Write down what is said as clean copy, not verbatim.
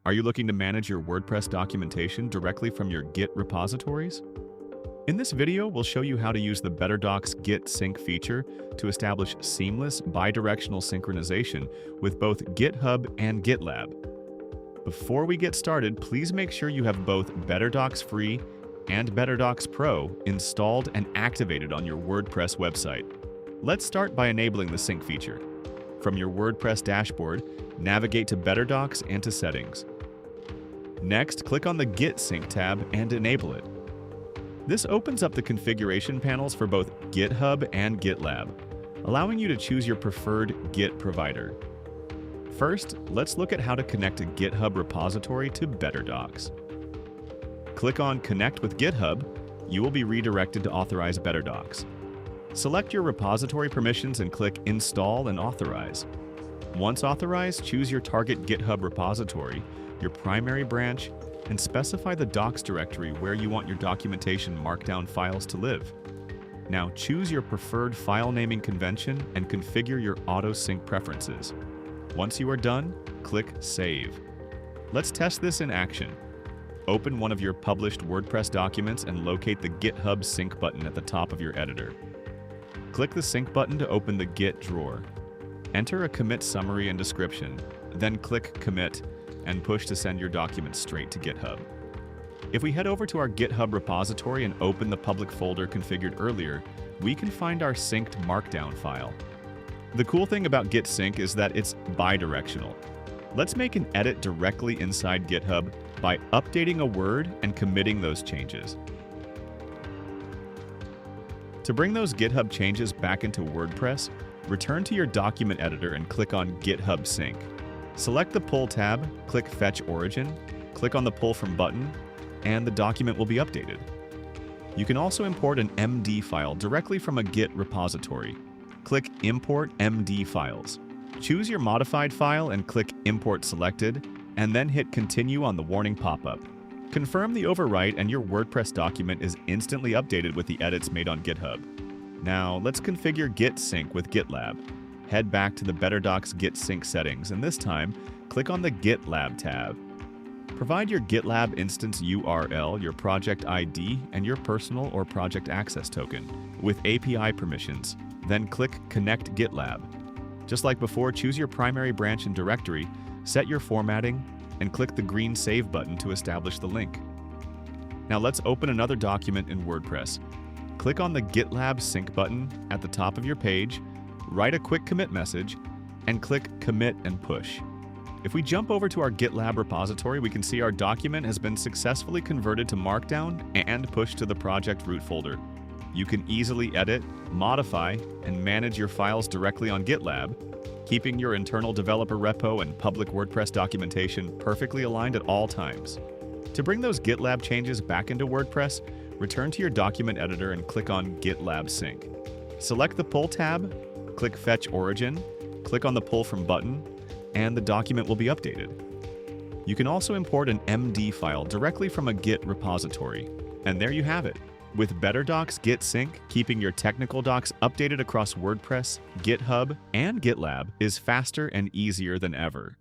Are you looking to manage your WordPress documentation directly from your Git repositories? In this video, we'll show you how to use the BetterDocs Git Sync feature to establish seamless bi-directional synchronization with both GitHub and GitLab. Before we get started, please make sure you have both BetterDocs Free and BetterDocs Pro installed and activated on your WordPress website. Let's start by enabling the sync feature. From your WordPress dashboard, navigate to BetterDocs and to Settings. Next, click on the Git Sync tab and enable it. This opens up the configuration panels for both GitHub and GitLab, allowing you to choose your preferred Git provider. First, let's look at how to connect a GitHub repository to BetterDocs. Click on Connect with GitHub. You will be redirected to authorize BetterDocs. Select your repository permissions and click Install and Authorize. Once authorized, choose your target GitHub repository, your primary branch, and specify the docs directory where you want your documentation Markdown files to live. Now choose your preferred file naming convention and configure your auto-sync preferences. Once you are done, click Save. Let's test this in action. Open one of your published WordPress documents and locate the GitHub Sync button at the top of your editor. Click the Sync button to open the Git drawer. Enter a commit summary and description, then click Commit and push to send your document straight to GitHub. If we head over to our GitHub repository and open the public folder configured earlier, we can find our synced Markdown file. The cool thing about Git Sync is that it's bi-directional. Let's make an edit directly inside GitHub by updating a word and committing those changes. To bring those GitHub changes back into WordPress, return to your document editor and click on GitHub Sync. Select the Pull tab, click Fetch Origin, click on the Pull From button, and the document will be updated. You can also import an MD file directly from a Git repository. Click Import MD Files. Choose your modified file and click Import Selected, and then hit Continue on the warning pop-up. Confirm the overwrite and your WordPress document is instantly updated with the edits made on GitHub. Now, let's configure Git Sync with GitLab. Head back to the BetterDocs Git Sync settings, and this time, click on the GitLab tab. Provide your GitLab instance URL, your project ID, and your personal or project access token with API permissions. Then click Connect GitLab. Just like before, choose your primary branch and directory, set your formatting, and click the green Save button to establish the link. Now let's open another document in WordPress. Click on the GitLab Sync button at the top of your page, write a quick commit message, and click Commit and Push. If we jump over to our GitLab repository, we can see our document has been successfully converted to Markdown and pushed to the project root folder. You can easily edit, modify, and manage your files directly on GitLab, keeping your internal developer repo and public WordPress documentation perfectly aligned at all times. To bring those GitLab changes back into WordPress, return to your document editor and click on GitLab Sync. Select the Pull tab, click Fetch Origin, click on the Pull From button, and the document will be updated. You can also import an MD file directly from a Git repository. And there you have it. With BetterDocs Git Sync, keeping your technical docs updated across WordPress, GitHub, and GitLab is faster and easier than ever.